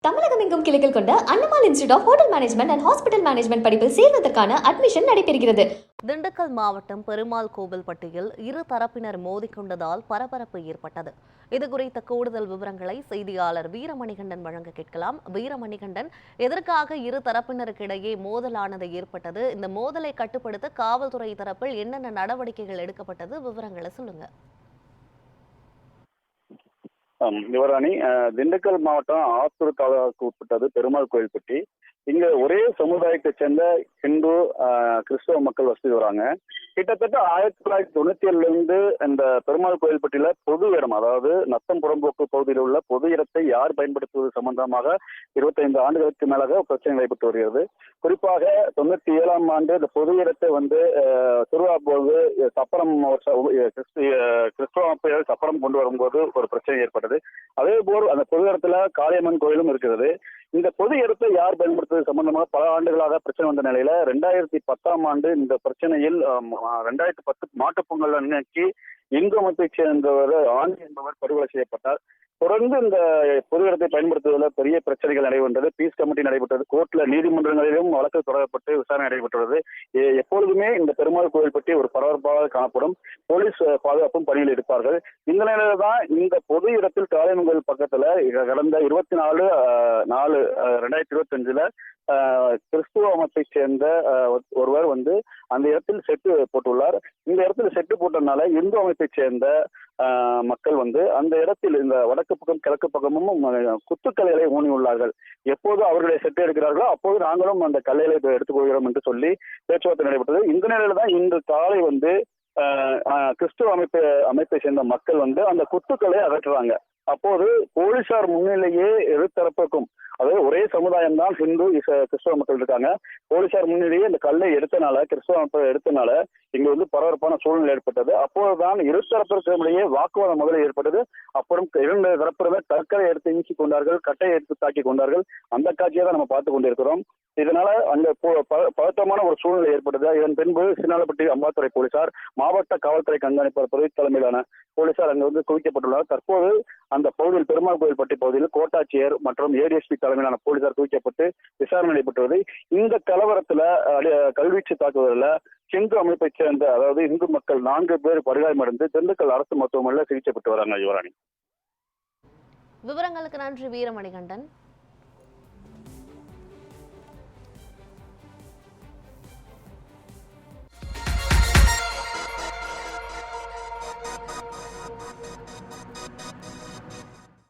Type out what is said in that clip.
தமிழகம் எங்கும் கிளைகள் கொண்ட Annamal institute of hotel management and hospital management படிப்பில் சேர்வதற்கான அட்மிஷன் நடைபெறுகிறது. திண்டுக்கல் மாவட்டம் பெருமாள் கோவில்பட்டியில் இரு தரப்பினர் மோதிக்கொண்டதால் பரபரப்பு ஏற்பட்டது. இதுகுறித்த கூடுதல் விவரங்களை செய்தியாளர் வீரமணிகண்டன் வழங்க கேட்கலாம். வீரமணிகண்டன், எதற்காக இரு தரப்பினருக்கிடையே மோதலானது ஏற்பட்டது? இந்த மோதலை கட்டுப்படுத்த காவல்துறை தரப்பில் என்னென்ன நடவடிக்கைகள் எடுக்கப்பட்டது? விவரங்களை சொல்லுங்க. யுவராணி, திண்டுக்கல் மாவட்டம் ஆத்தூர் தாலுகாவுக்கு உட்பட்டது பெருமாள் கோயில்பட்டி. இங்க ஒரே சமுதாயத்தை சேர்ந்த ஹிந்து கிறிஸ்தவ மக்கள் வசதி வராங்க. கிட்டத்தட்ட 1997 இந்த பெருமாள் கோயில்பட்டியில பொது இடம், அதாவது நத்தம் புறம்போக்கு பகுதியில் உள்ள பொது இடத்தை யார் பயன்படுத்துவது சம்பந்தமாக 25 ஆண்டுகளுக்கு மேலாக பிரச்சனை நடைபெற்று வருகிறது. குறிப்பாக 97ஆம் ஆண்டு இந்த பொது இடத்தை திருவிழா போது சப்பரம் கிறிஸ்தவ சப்பரம் கொண்டு வரும்போது ஒரு பிரச்சனை ஏற்பட்டது. அதே போல் அந்த பொது இடத்துல காளியம்மன் கோயிலும் இருக்கிறது. இந்த பொது இடத்தை யார் பயன்படுத்துவது சம்பந்தமாக பல ஆண்டுகளாக பிரச்சனை வந்த நிலையில 2010ஆம் ஆண்டு இந்த பிரச்சனையில் 2010 மாட்டுப் பொங்கல் அன்னைக்கு இந்து அமைப்பைச் சேர்ந்தவர் ஆண்டி என்பவர் படுகொலை செய்யப்பட்டார். தொடர்ந்து இந்த பொது இடத்தை பயன்படுத்துவதில் பெரிய பிரச்சனைகள் நடைபெற்றது. பீஸ் கமிட்டி நடைபெற்றது. கோர்ட்ல நீதிமன்றங்களிலும் வழக்கு தொடரப்பட்டு விசாரணை நடைபெற்றுள்ளது. எப்பொழுதுமே இந்த பெருமாள் கோயில் பற்றி ஒரு பரபரப்பாக காணப்படும். போலீஸ் பாதுகாப்பும் பணியில் இருப்பார்கள். இந்த நிலையில தான் இந்த பொது இடத்தில் காளியம்மன் கோயில் பக்கத்துல கடந்த 24/4/2025 கிறிஸ்துவ அமைப்பை சேர்ந்த ஒருவர் அந்த இடத்தில் செட்டு போட்டுள்ளார். இந்த இடத்துல செட்டு போட்டதுனால இந்து அமைப்பை சேர்ந்த மக்கள் அந்த இடத்தில் இந்த வடக்கு பக்கம் கிழக்கு பக்கமும் குத்துக்கல்லைகளை ஊனியுள்ளார்கள். எப்போது அவர்களை செட்டு எடுக்கிறார்களோ அப்போது நாங்களும் அந்த கல்லைகளை எடுத்துக்கொள்கிறோம் என்று சொல்லி பேச்சுவார்த்தை நடைபெற்றது. இந்த நிலையில தான் இன்று காலை கிறிஸ்துவ அமைப்பை சேர்ந்த மக்கள் அந்த குத்துக்களை அகற்றுறாங்க. அப்போது போலீசார் முன்னிலையே எதிர்த்தரப்புக்கும், அதாவது ஒரே சமுதாயம் தான் ஹிந்து கிறிஸ்தவ மக்கள் இருக்காங்க. போலீசார் முன்னிலையே இந்த கல்லை எடுத்தனால, கிறிஸ்தவ மக்கள் எடுத்தனால இங்க பரபரப்பான சூழ்நிலை ஏற்பட்டது. அப்போதுதான் இருதரப்பிற்கிடையே வாக்குவாதம் முதலில் ஏற்பட்டது. அப்புறம் 2 தரப்பினர் தற்கொலை எடுத்து வீசி கொண்டார்கள், கட்டையை எடுத்து தாக்கி கொண்டார்கள். அந்த காட்சியை தான் நம்ம பார்த்து கொண்டிருக்கிறோம். இதனால அங்க பதட்டமான ஒரு சூழ்நிலை ஏற்பட்டது. இதன் பின்பு சின்னாலப்பட்டி அம்பாத்துறை போலீசார், மாவட்ட காவல்துறை கண்காணிப்பாளர் பிரதீப் தலைமையிலான போலீசார் அங்கு குவிக்கப்பட்டுள்ளனர். தற்போது அந்த பகுதியில் பெருமாள் கோயில்பட்டி பகுதியில் கோட்டாட்சியர் மற்றும் ஏடிஎஸ்பி தலைமையிலான போலீசார் குவிக்கப்பட்டு விசாரணை நடைபெற்றுள்ளது. இந்த கலவரத்துல கல்வீச்சு தாக்குதலில் ஹிந்து அமைப்பை சேர்ந்த, அதாவது இந்து மக்கள் 4 பேர் படுகாயமடைந்து திண்டுக்கல் அரசு மருத்துவமனையில் சிகிச்சை பெற்று வராங்க. யுவராணி, விவரங்களுக்கு நன்றி வீரமணிகண்டன்.